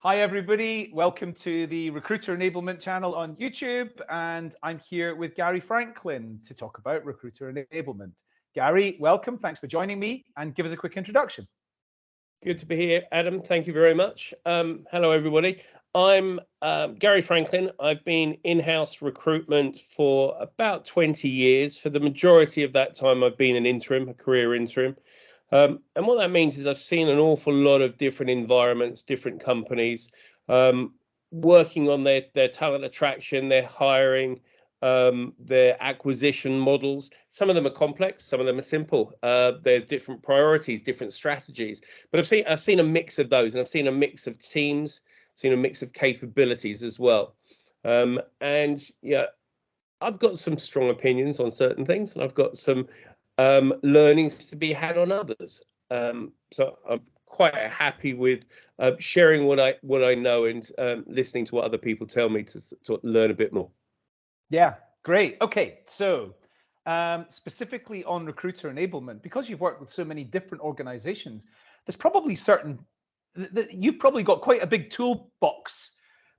Hi, everybody. Welcome to the Recruiter Enablement channel on YouTube. And I'm here with Gary Franklin to talk about Recruiter Enablement. Gary, welcome. Thanks for joining me and give us a quick introduction. Good to be here, Adam. Thank you very much. Hello, everybody. I'm Gary Franklin. I've been in-house recruitment for about 20 years. For the majority of that time, I've been an interim, a career interim. And what that means is I've seen an awful lot of different environments, different companies, working on their talent attraction, their hiring, their acquisition models. Some of them are complex, some of them are simple. There's different priorities, different strategies. But I've seen a mix of those, and I've seen a mix of teams, seen a mix of capabilities as well. And yeah, I've got some strong opinions on certain things, and I've got some learnings to be had on others. So I'm quite happy with sharing what I know and listening to what other people tell me to learn a bit more. Yeah, great. Okay, so specifically on recruiter enablement, because you've worked with so many different organizations, there's probably you've probably got quite a big toolbox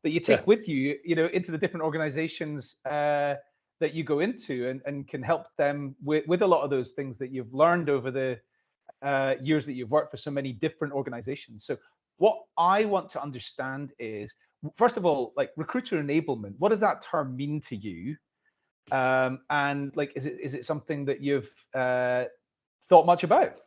that you take with you, into the different organizations that you go into and can help them with a lot of those things that you've learned over the years that you've worked for so many different organizations. So what I want to understand is, first of all, like recruiter enablement, what does that term mean to you? And like, is it something that you've thought much about?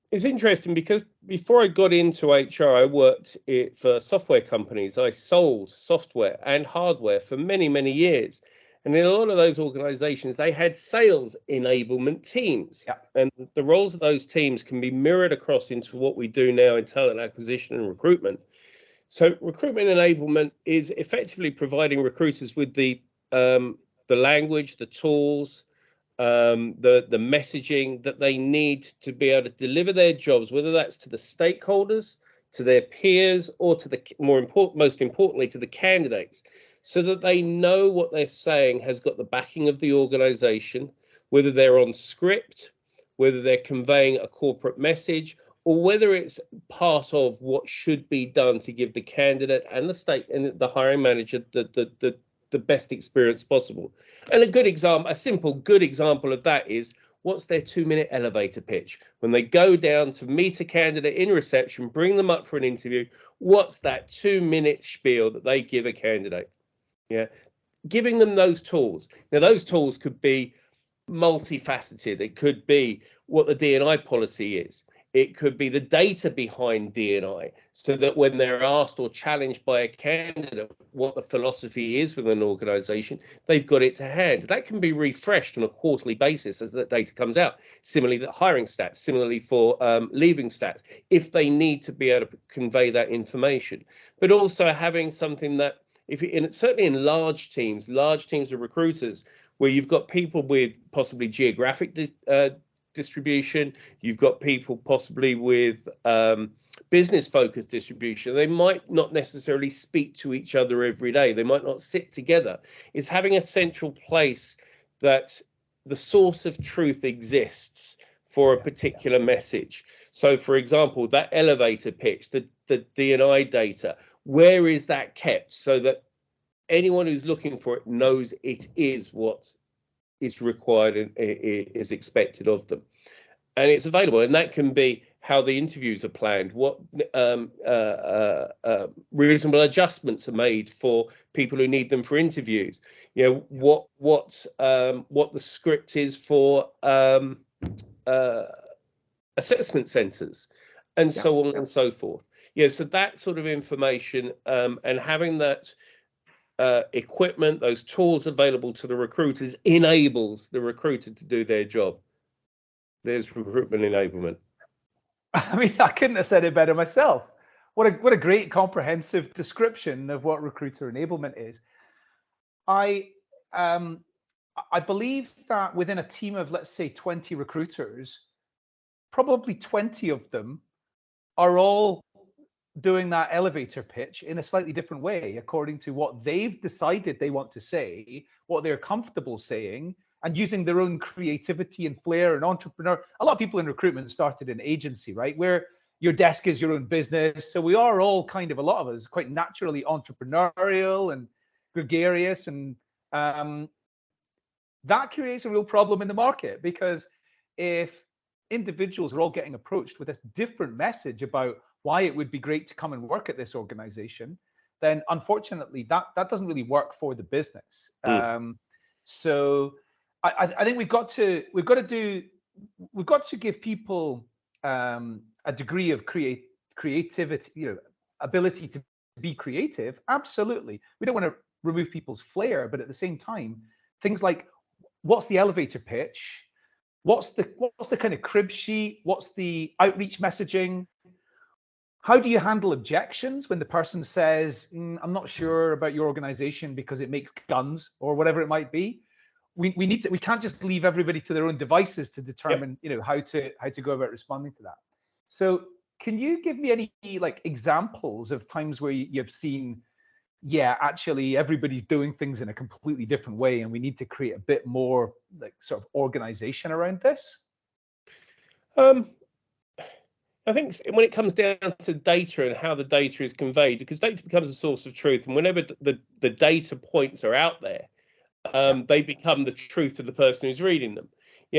It's interesting because before I got into HR, I worked for software companies. I sold software and hardware for many, many years. And in a lot of those organizations, they had sales enablement teams. Yeah. And the roles of those teams can be mirrored across into what we do now in talent acquisition and recruitment. So recruitment enablement is effectively providing recruiters with the language, the tools, the messaging that they need to be able to deliver their jobs, whether that's to the stakeholders, to their peers, or to the most importantly, to the candidates, so that they know what they're saying has got the backing of the organization, whether they're on script, whether they're conveying a corporate message, or whether it's part of what should be done to give the candidate and the hiring manager the best experience possible. And a simple good example of that is, what's their 2-minute elevator pitch? When they go down to meet a candidate in reception, bring them up for an interview, what's that 2-minute spiel that they give a candidate? Yeah, giving them those tools. Now, those tools could be multifaceted. It could be what the D&I policy is. It could be the data behind D&I, so that when they're asked or challenged by a candidate what the philosophy is within an organization, they've got it to hand. That can be refreshed on a quarterly basis as that data comes out. Similarly, the hiring stats, similarly for leaving stats, if they need to be able to convey that information. But also having something that, certainly in large teams of recruiters, where you've got people with possibly geographic distribution, you've got people possibly with business-focused distribution. They might not necessarily speak to each other every day. They might not sit together. It's having a central place that the source of truth exists for a particular message. So, for example, that elevator pitch, the D&I data, where is that kept so that anyone who's looking for it knows it is what is required and is expected of them, and it's available? And that can be how the interviews are planned, what reasonable adjustments are made for people who need them for interviews, what the script is for assessment centers, and so on and so forth. So that sort of information, and having that equipment, those tools available to the recruiters, enables the recruiter to do their job. There's recruitment enablement. I mean, I couldn't have said it better myself. What a great comprehensive description of what recruiter enablement is. I believe that within a team of, let's say, 20 recruiters, probably 20 of them are all doing that elevator pitch in a slightly different way, according to what they've decided they want to say, what they're comfortable saying, and using their own creativity and flair and entrepreneur. A lot of people in recruitment started in agency, right? Where your desk is your own business. So we are all kind of, a lot of us, quite naturally entrepreneurial and gregarious, and that creates a real problem in the market, because if individuals are all getting approached with this different message about why it would be great to come and work at this organization, then unfortunately that doesn't really work for the business. So I think we've got to give people a degree of creativity, ability to be creative. Absolutely, we don't want to remove people's flair, but at the same time, things like, what's the elevator pitch? What's the kind of crib sheet? What's the outreach messaging? How do you handle objections when the person says, I'm not sure about your organization because it makes guns, or whatever it might be? We can't just leave everybody to their own devices to determine, how to go about responding to that. So can you give me any examples of times where you've seen, actually everybody's doing things in a completely different way, and we need to create a bit more sort of organization around this? I think when it comes down to data and how the data is conveyed, because data becomes a source of truth, and whenever the data points are out there, they become the truth to the person who's reading them.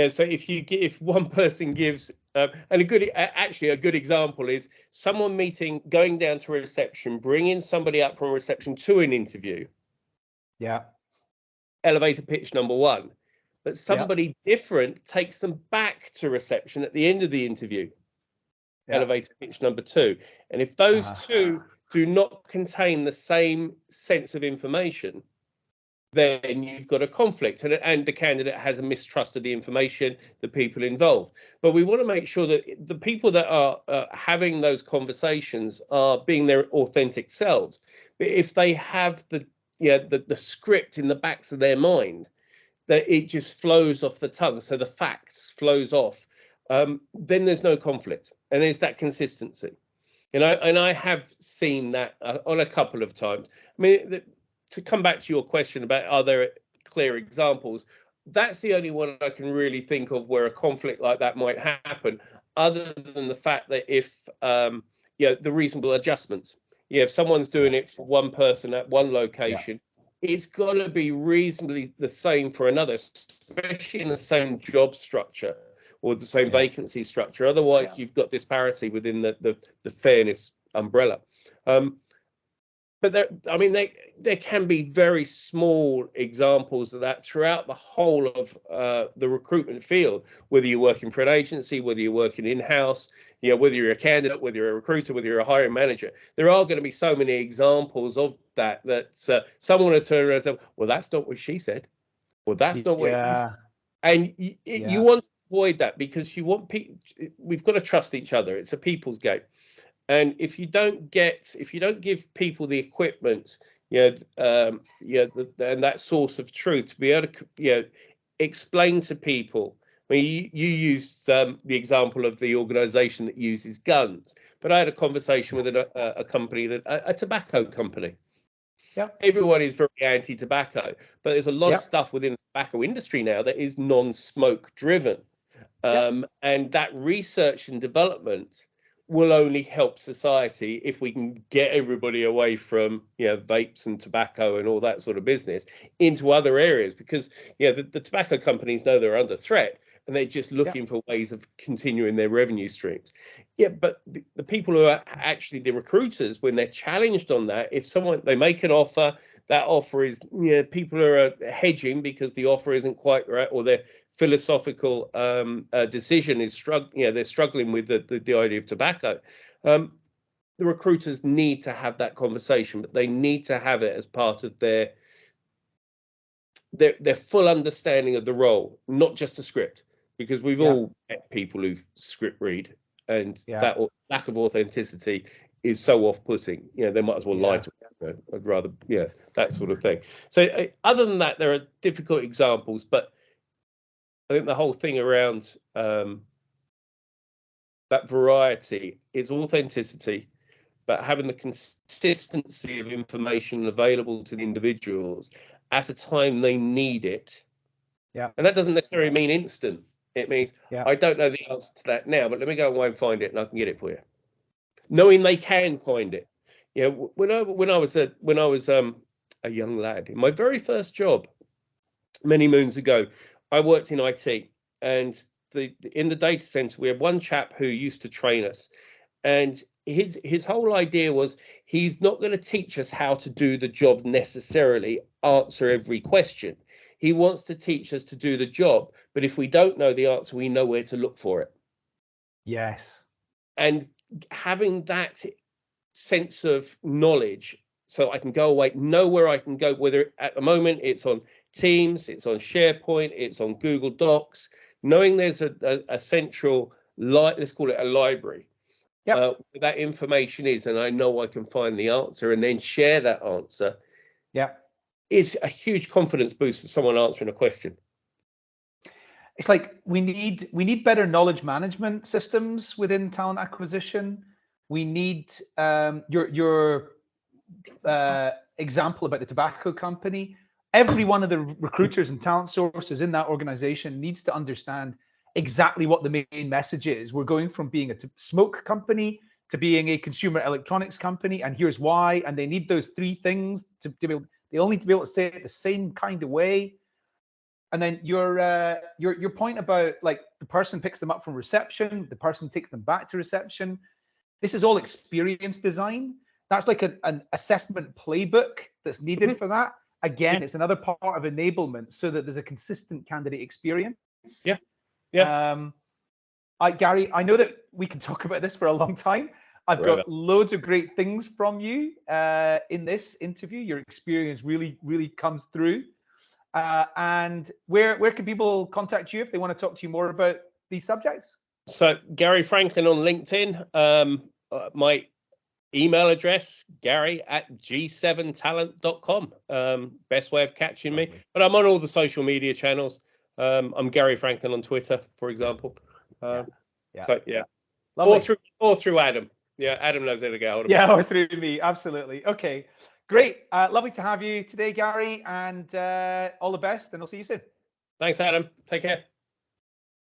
So if one person gives, and a good example is someone going down to a reception, bringing somebody up from a reception to an interview. Yeah. Elevator pitch number one, but somebody different takes them back to reception at the end of the interview. Elevator pitch number two. And if those two do not contain the same sense of information, then you've got a conflict, and the candidate has a mistrust of the information, the people involved. But we want to make sure that the people that are having those conversations are being their authentic selves. But if they have the script in the backs of their mind, that it just flows off the tongue, so the facts flows off, then there's no conflict, and there's that consistency. And I have seen that on a couple of times. I mean, to come back to your question about, are there clear examples, that's the only one I can really think of where a conflict like that might happen, other than the fact that if the reasonable adjustments, if someone's doing it for one person at one location, it's got to be reasonably the same for another, especially in the same job structure or the same vacancy structure. Otherwise, you've got disparity within the fairness umbrella. But there can be very small examples of that throughout the whole of the recruitment field, whether you're working for an agency, whether you're working in-house, whether you're a candidate, whether you're a recruiter, whether you're a hiring manager. There are going to be so many examples of that someone will turn around and say, well, that's not what she said. Well, that's not what he said. And you want to avoid that, because you want people. We've got to trust each other. It's a people's game. And if you don't give people the equipment, and that source of truth to be able to, explain to people. I mean, you used the example of the organisation that uses guns, but I had a conversation with a company, a tobacco company. Yeah, everyone is very anti-tobacco, but there's a lot of stuff within the tobacco industry now that is non-smoke driven, and that research and development will only help society if we can get everybody away from vapes and tobacco and all that sort of business into other areas, because the tobacco companies know they're under threat, and they're just looking for ways of continuing their revenue streams. But the people who are actually the recruiters, when they're challenged on that, if they make an offer, that offer is people are hedging because the offer isn't quite right, or their philosophical decision is they're struggling with the idea of tobacco. The recruiters need to have that conversation, but they need to have it as part of their full understanding of the role, not just a script, because we've all met people who script read, and that lack of authenticity is so off-putting. They might as well lie to us. I'd rather, that sort of thing. So other than that, there are difficult examples, but I think the whole thing around that variety is authenticity, but having the consistency of information available to the individuals at a time they need it. And that doesn't necessarily mean instant. It means I don't know the answer to that now, but let me go away and find it, and I can get it for you. knowing they can find it. You know, when I was a young lad, in my very first job many moons ago, I worked in IT, and in the data center we had one chap who used to train us, and his whole idea was he's not going to teach us how to do the job necessarily, answer every question. He wants to teach us to do the job, but if we don't know the answer, we know where to look for it. Yes. And having that sense of knowledge, so I can go away, know where I can go, whether at the moment it's on Teams, it's on SharePoint, it's on Google Docs, knowing there's a central, let's call it a library, where that information is, and I know I can find the answer and then share that answer, is a huge confidence boost for someone answering a question. It's like we need better knowledge management systems within talent acquisition. We need your example about the tobacco company. Every one of the recruiters and talent sources in that organization needs to understand exactly what the main message is. We're going from being a smoke company to being a consumer electronics company, and here's why. And they need those three things to be able, they all need to be able to say it the same kind of way. And then your point about like the person picks them up from reception, the person takes them back to reception. This is all experience design. That's like an assessment playbook that's needed for that. Again, it's another part of enablement so that there's a consistent candidate experience. Gary, I know that we can talk about this for a long time. I've got loads of great things from you in this interview. Your experience really comes through. And where can people contact you if they want to talk to you more about these subjects? So Gary Franklin on LinkedIn. My email address, gary@g7talent.com. Best way of catching me. But I'm on all the social media channels. I'm Gary Franklin on Twitter, for example. So or through Adam. Yeah, Adam knows how to get hold of me. Yeah, or through me. Absolutely. Okay, great. Lovely to have you today, Gary, and all the best, and I'll see you soon. Thanks, Adam. Take care.